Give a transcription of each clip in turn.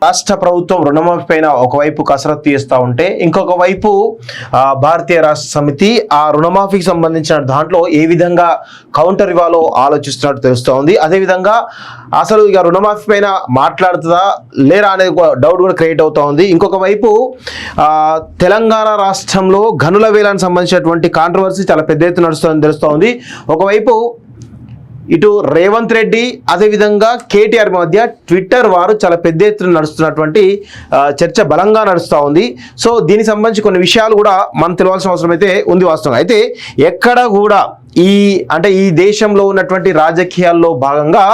రాష్ట్ర ప్రభుత్వం రుణమాఫీ పైన ఒకవైపు కసరత్తు చేస్తూ ఉంటే ఇంకొక వైపు భారతీయ రాష్ట్ర సమితి ఆ రుణమాఫీకి సంబంధించిన దాంట్లో ఏ విధంగా కౌంటర్ ఇవ్వాలో ఆలోచిస్తున్నట్టు తెలుస్తోంది. అదేవిధంగా అసలు ఇక రుణమాఫీ పైన మాట్లాడుతుందా లేరా అనేది డౌట్ కూడా క్రియేట్ అవుతా ఉంది. ఇంకొక వైపు తెలంగాణ రాష్ట్రంలో గనుల వేలానికి సంబంధించినటువంటి కాంట్రవర్సీ చాలా పెద్ద ఎత్తున నడుస్తుందని తెలుస్తోంది. ఒకవైపు ఇటు రేవంత్ రెడ్డి అదేవిధంగా కేటీఆర్ మధ్య ట్విట్టర్ వారు చాలా పెద్ద ఎత్తున నడుస్తున్నటువంటి చర్చ బలంగా నడుస్తూ ఉంది. సో దీనికి సంబంధించి కొన్ని విషయాలు కూడా మనం తెలియాల్సిన అవసరం అయితే ఉంది వాస్తవంగా. అయితే ఎక్కడ కూడా ఈ దేశంలో ఉన్నటువంటి రాజకీయాల్లో భాగంగా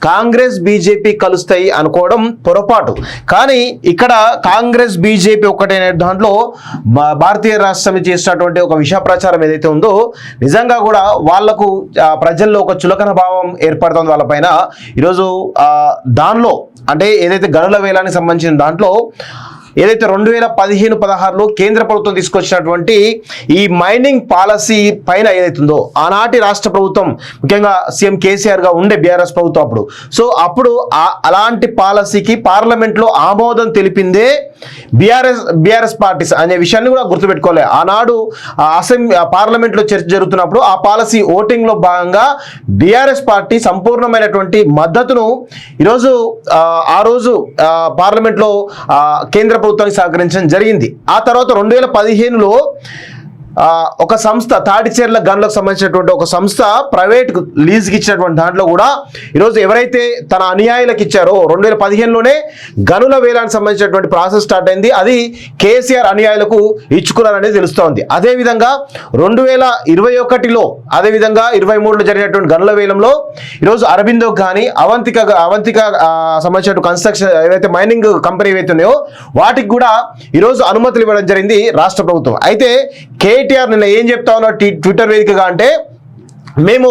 కాంగ్రెస్ బీజేపీ కలుస్తాయి అనుకోవడం పొరపాటు. కానీ ఇక్కడ కాంగ్రెస్ బీజేపీ ఒకటైన దాంట్లో భారతీయ రాష్ట్ర సమితి చేసినటువంటి ఒక విష ప్రచారం ఏదైతే ఉందో నిజంగా కూడా వాళ్లకు ప్రజల్లో ఒక చులకన భావం ఏర్పడుతుంది వాళ్ళపైన. ఈరోజు దానిలో అంటే ఏదైతే గనుల వేలానికి సంబంధించిన దాంట్లో ఏదైతే 2015-16లో కేంద్ర ప్రభుత్వం తీసుకొచ్చినటువంటి ఈ మైనింగ్ పాలసీ పైన ఏదైతుందో ఆనాటి రాష్ట్ర ప్రభుత్వం ముఖ్యంగా సీఎం కేసీఆర్గా ఉండే బీఆర్ఎస్ ప్రభుత్వం అప్పుడు. సో అప్పుడు అలాంటి పాలసీకి పార్లమెంట్లో ఆమోదం తెలిపిందే బీఆర్ఎస్ పార్టీస్ అనే విషయాన్ని కూడా గుర్తుపెట్టుకోవాలి. ఆనాడు పార్లమెంట్లో చర్చ జరుగుతున్నప్పుడు ఆ పాలసీ ఓటింగ్లో భాగంగా బీఆర్ఎస్ పార్టీ సంపూర్ణమైనటువంటి మద్దతును ఈరోజు ఆ రోజు పార్లమెంట్లో కేంద్ర ప్రభుత్వానికి సహకరించడం జరిగింది. ఆ తర్వాత 2015లో ఒక సంస్థ తాటిచేర్ల గనులకు సంబంధించినటువంటి ఒక సంస్థ ప్రైవేట్ లీజ్కి ఇచ్చినటువంటి దాంట్లో కూడా ఈరోజు ఎవరైతే తన అనుయాయులకు ఇచ్చారో 2015లోనే గనుల వేలానికి సంబంధించినటువంటి ప్రాసెస్ స్టార్ట్ అయింది. అది కేసీఆర్ అనుయాయులకు ఇచ్చుకున్నారనేది తెలుస్తోంది. అదేవిధంగా 2021లో అదేవిధంగా 23లో జరిగినటువంటి గనుల వేలంలో ఈరోజు అరబిందో కానీ అవంతిక సంబంధించిన కన్స్ట్రక్షన్ ఏవైతే మైనింగ్ కంపెనీ ఏవైతే ఉన్నాయో వాటికి కూడా ఈరోజు అనుమతులు ఇవ్వడం జరిగింది రాష్ట్ర ప్రభుత్వం. అయితే కేటీఆర్ నిన్న ఏం చెప్తా ఉన్నా ట్విట్టర్ వేదికగా అంటే మేము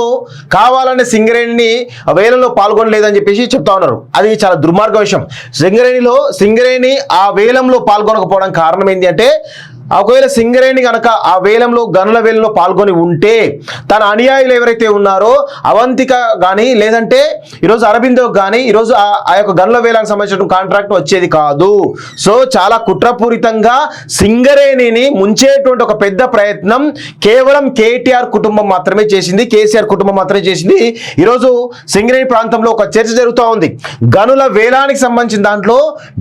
కావాలనే సింగరేణిని వేలంలో పాల్గొనలేదని చెప్పేసి చెప్తా ఉన్నారు. అది చాలా దుర్మార్గ విషయం. సింగరేణి ఆ వేలంలో పాల్గొనకపోవడం కారణం ఏంటి అంటే ఒకవేళ సింగరేణి కనుక ఆ వేలంలో గనుల వేలంలో పాల్గొని ఉంటే తన అనుయాయులు ఎవరైతే ఉన్నారో అవంతిక కానీ లేదంటే ఈరోజు అరబిందో కానీ ఈరోజు ఆ యొక్క గనుల వేలానికి సంబంధించిన కాంట్రాక్ట్ వచ్చేది కాదు. సో చాలా కుట్రపూరితంగా సింగరేణిని ముంచేటువంటి ఒక పెద్ద ప్రయత్నం కేవలం కేటీఆర్ కుటుంబం మాత్రమే చేసింది, కేసీఆర్ కుటుంబం మాత్రమే చేసింది. ఈరోజు సింగరేణి ప్రాంతంలో ఒక చర్చ జరుగుతూ ఉంది. గనుల వేలానికి సంబంధించిన దాంట్లో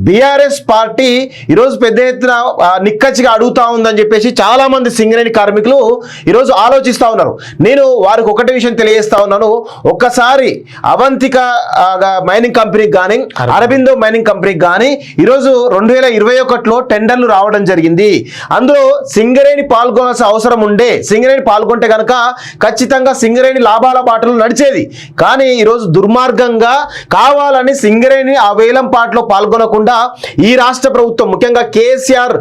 బీఆర్ఎస్ పార్టీ ఈరోజు పెద్ద ఎత్తున నిక్కచ్చిగా అడుగుతా ఉందని చెప్పేసి చాలా మంది సింగరేణి కార్మికులు ఈరోజు ఆలోచిస్తా ఉన్నారు. నేను వారికి ఒకటి విషయం తెలియజేస్తా ఉన్నాను. ఒక్కసారి అవంతిక మైనింగ్ కంపెనీకి కానీ అరబిందో మైనింగ్ కంపెనీకి కానీ ఈరోజు 2021లో టెండర్లు రావడం జరిగింది. అందులో సింగరేణి పాల్గొనాల్సిన అవసరం ఉండే, సింగరేణి పాల్గొంటే కనుక ఖచ్చితంగా సింగరేణి లాభాల బాటలు నడిచేది. కానీ ఈరోజు దుర్మార్గంగా కావాలని సింగరేణి ఆ వేలం పాటలో పాల్గొనకుండా ఈ రాష్ట్ర ప్రభుత్వం ముఖ్యంగా కేసీఆర్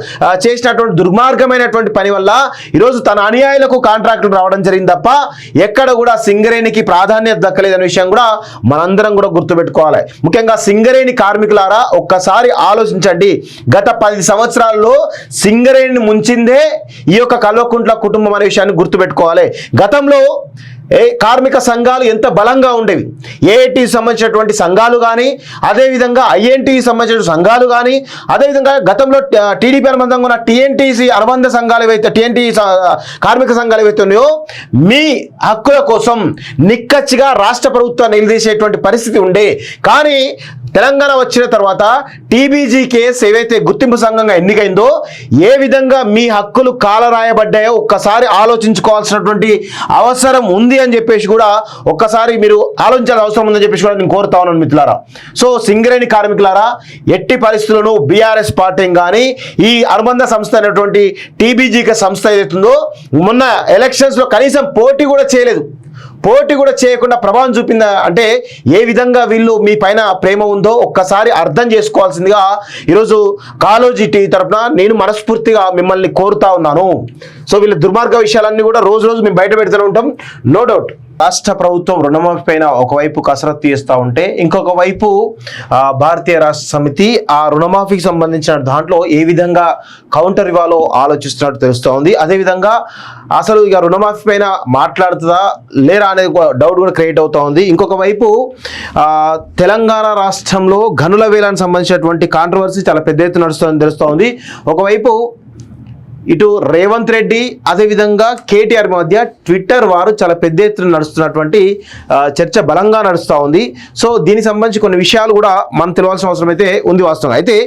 చేసినటువంటి దుర్మార్గమైనటువంటి పని వల్ల ఈరోజు తన అనుయాయులకు కాంట్రాక్టులు రావడం జరిగింది తప్ప ఎక్కడ కూడా సింగరేణికి ప్రాధాన్యత దక్కలేదనే విషయం కూడా మనందరం కూడా గుర్తుపెట్టుకోవాలి. ముఖ్యంగా సింగరేణి కార్మికులారా ఒక్కసారి ఆలోచించండి. గత 10 సంవత్సరాల్లో సింగరేణిని ముంచిందే ఈ యొక్క కల్వకుంట్ల కుటుంబం అనే విషయాన్ని గుర్తుపెట్టుకోవాలి. గతంలో కార్మిక సంఘాలు ఎంత బలంగా ఉండేవి. ఏఐటీ సంబంధించినటువంటి సంఘాలు కానీ అదేవిధంగా ఐఎన్టీ సంబంధించిన సంఘాలు కానీ అదేవిధంగా గతంలో టీడీపీ అనుబంధంగా ఉన్న టీఎన్టీసీ అనుబంధ సంఘాలు ఏవైతే టీఎన్టీ కార్మిక సంఘాలు ఏవైతే ఉన్నాయో మీ హక్కుల కోసం నిక్కచ్చిగా రాష్ట్ర ప్రభుత్వాన్ని నిలదీసేటువంటి పరిస్థితి ఉండే. కానీ తెలంగాణ వచ్చిన తర్వాత టీబీజీ కేసు ఏవైతే గుర్తింపు సంఘంగా ఎన్నికైందో ఏ విధంగా మీ హక్కులు కాలరాయబడ్డాయో ఒక్కసారి ఆలోచించుకోవాల్సినటువంటి అవసరం ఉంది అని చెప్పేసి కూడా ఒక్కసారి మీరు ఆలోచించాల్సిన అవసరం ఉందని చెప్పేసి కూడా నేను కోరుతా ఉన్నాను మిత్రులారా. సో సింగరేణి కార్మికులారా ఎట్టి పరిస్థితులను బీఆర్ఎస్ పార్టీ కానీ ఈ అనుబంధ సంస్థ అయినటువంటి టీబీజీకే సంస్థ ఏదైతుందో మొన్న ఎలక్షన్స్లో కనీసం పోటీ కూడా చేయకుండా ప్రభావం చూపిందా అంటే ఏ విధంగా వీళ్ళు మీ పైన ప్రేమ ఉందో ఒక్కసారి అర్థం చేసుకోవాల్సిందిగా ఈరోజు కాలోజీ టీవీ తరఫున నేను మనస్ఫూర్తిగా మిమ్మల్ని కోరుతా ఉన్నాను. సో వీళ్ళ దుర్మార్గ విషయాలన్నీ కూడా రోజు మేము బయట పెడుతూనే ఉంటాం, నో డౌట్. రాష్ట్ర ప్రభుత్వం రుణమాఫీ పైన ఒకవైపు కసరత్తు చేస్తూ ఉంటే ఇంకొక వైపు భారతీయ రాష్ట్ర సమితి ఆ రుణమాఫీకి సంబంధించిన దాంట్లో ఏ విధంగా కౌంటర్ ఇవ్వాలో ఆలోచిస్తున్నట్టు తెలుస్తోంది. అదేవిధంగా అసలు ఇక రుణమాఫీ పైన మాట్లాడుతుందా లేరా అనేది డౌట్ కూడా క్రియేట్ అవుతా ఉంది. ఇంకొక వైపు తెలంగాణ రాష్ట్రంలో గనుల వేలానికి సంబంధించినటువంటి కాంట్రవర్సీ చాలా పెద్ద ఎత్తున నడుస్తుందని తెలుస్తోంది. ఒకవైపు ఇటు రేవంత్ రెడ్డి అదేవిధంగా కేటీఆర్ మధ్య ట్విట్టర్ వారు చాలా పెద్ద ఎత్తున నడుస్తున్నటువంటి చర్చ బలంగా నడుస్తూ ఉంది. సో దీనికి సంబంధించి కొన్ని విషయాలు కూడా మనం తెలియాల్సిన అవసరం అయితే ఉంది వాస్తవంగా. అయితే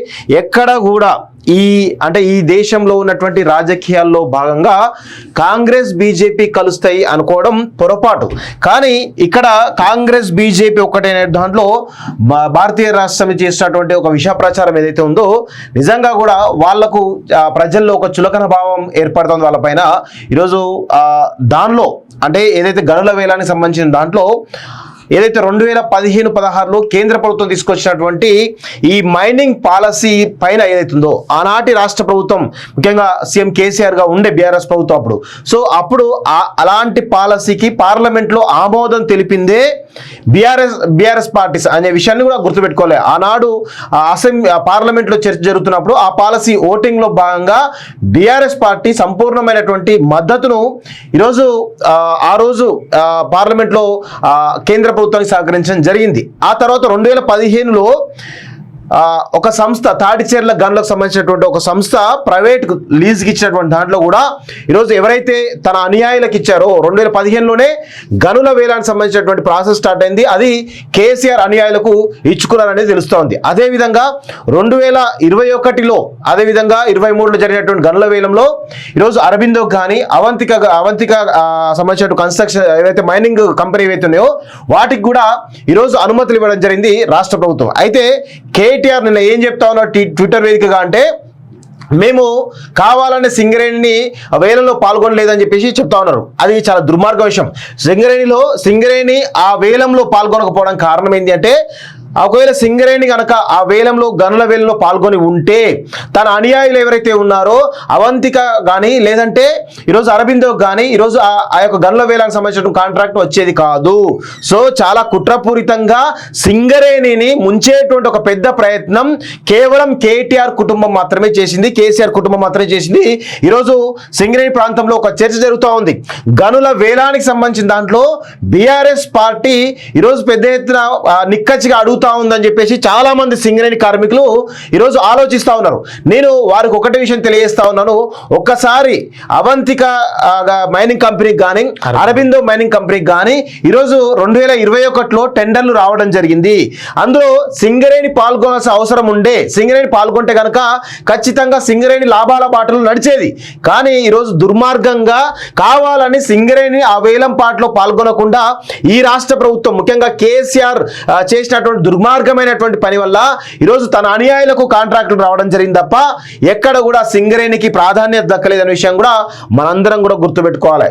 ఎక్కడ కూడా ఈ దేశంలో ఉన్నటువంటి రాజకీయాల్లో భాగంగా కాంగ్రెస్ బీజేపీ కలుస్తాయి అనుకోవడం పొరపాటు. కానీ ఇక్కడ కాంగ్రెస్ బీజేపీ ఒక్కటైన దాంట్లో భారతీయ రాష్ట్ర సమితి చేసినటువంటి ఒక విష ప్రచారం ఏదైతే ఉందో నిజంగా కూడా వాళ్లకు ప్రజల్లో ఒక చులకన భావం ఏర్పడుతుంది వాళ్ళపైన. ఈరోజు దానిలో అంటే ఏదైతే గనుల వేలానికి సంబంధించిన దాంట్లో ఏదైతే 2015-16లో కేంద్ర ప్రభుత్వం తీసుకొచ్చినటువంటి ఈ మైనింగ్ పాలసీ పైన ఏదైతుందో ఆనాటి రాష్ట్ర ప్రభుత్వం ముఖ్యంగా సీఎం కేసీఆర్ గా ఉండే బీఆర్ఎస్ ప్రభుత్వం అప్పుడు అలాంటి పాలసీకి పార్లమెంట్లో ఆమోదం తెలిపిందే బీఆర్ఎస్ పార్టీస్ అనే విషయాన్ని కూడా గుర్తుపెట్టుకోవాలి. ఆనాడు పార్లమెంట్లో చర్చ జరుగుతున్నప్పుడు ఆ పాలసీ ఓటింగ్ లో భాగంగా బీఆర్ఎస్ పార్టీ సంపూర్ణమైనటువంటి మద్దతును ఈరోజు ఆ రోజు పార్లమెంట్లో కేంద్ర ప్రభుత్వానికి సహకరించడం జరిగింది. ఆ తర్వాత 2015లో ఒక సంస్థ తాటిచెర్ల గనులకు సంబంధించినటువంటి ఒక సంస్థ ప్రైవేట్ లీజ్కి ఇచ్చినటువంటి దాంట్లో కూడా ఈరోజు ఎవరైతే తన అనుయాయులకు ఇచ్చారో 2015లోనే గనుల వేలానికి సంబంధించినటువంటి ప్రాసెస్ స్టార్ట్ అయింది. అది కేసీఆర్ అనుయాయులకు ఇచ్చుకున్నారనేది తెలుస్తోంది. అదేవిధంగా 2021లో అదేవిధంగా 23లో జరిగినటువంటి గనుల వేలంలో ఈరోజు అరబిందో కానీ అవంతిక సంబంధించిన కన్స్ట్రక్షన్ ఏవైతే మైనింగ్ కంపెనీ ఏవైతే ఉన్నాయో వాటికి కూడా ఈరోజు అనుమతులు ఇవ్వడం జరిగింది రాష్ట్ర ప్రభుత్వం. అయితే కేటీఆర్ నిన్న ఏం చెప్తా ఉన్నారు ట్విట్టర్ వేదికగా అంటే మేము కావాలనే సింగరేణిని వేలంలో పాల్గొనలేదని చెప్పేసి చెప్తా ఉన్నారు. అది చాలా దుర్మార్గ విషయం. సింగరేణి ఆ వేలంలో పాల్గొనకపోవడం కారణం ఏంటి అంటే ఒకవేళ సింగరేణి కనుక ఆ వేలంలో గనుల వేలంలో పాల్గొని ఉంటే తన అనుయాయులు ఎవరైతే ఉన్నారో అవంతిక కానీ లేదంటే ఈరోజు అరబిందో కానీ ఈరోజు ఆ యొక్క గనుల వేలానికి సంబంధించిన కాంట్రాక్ట్ వచ్చేది కాదు. సో చాలా కుట్రపూరితంగా సింగరేణిని ముంచేటువంటి ఒక పెద్ద ప్రయత్నం కేవలం కేటీఆర్ కుటుంబం మాత్రమే చేసింది, కేసీఆర్ కుటుంబం మాత్రమే చేసింది. ఈరోజు సింగరేణి ప్రాంతంలో ఒక చర్చ జరుగుతూ ఉంది. గనుల వేలానికి సంబంధించిన దాంట్లో బీఆర్ఎస్ పార్టీ ఈరోజు పెద్ద ఎత్తున నిక్కచ్చిగా అడుగుతూ ఉందని చెప్పేసి చాలా మంది సింగరేణి కార్మికులు ఈరోజు ఆలోచిస్తా ఉన్నారు. నేను వారికి ఒకటే విషయం తెలియజేస్తా ఉన్నాను. ఒక్కసారి అవంతిక మైనింగ్ కంపెనీకి కానీ అరబిందో మైనింగ్ కంపెనీకి కానీ ఈరోజు 2021లో టెండర్లు రావడం జరిగింది. అందులో సింగరేణి పాల్గొనాల్సిన అవసరం ఉండే, సింగరేణి పాల్గొంటే కనుక ఖచ్చితంగా సింగరేణి లాభాల బాటలు నడిచేది. కానీ ఈరోజు దుర్మార్గంగా కావాలని సింగరేణి ఆ వేలం పాటలో పాల్గొనకుండా ఈ రాష్ట్ర ప్రభుత్వం ముఖ్యంగా కేసీఆర్ చేసినటువంటి దుర్మార్గమైనటువంటి పని వల్ల ఈరోజు తన అనుయాయులకు కాంట్రాక్టులు రావడం జరిగింది తప్ప ఎక్కడ కూడా సింగరేణికి ప్రాధాన్యత దక్కలేదనే విషయం కూడా మనందరం కూడా గుర్తుపెట్టుకోవాలి.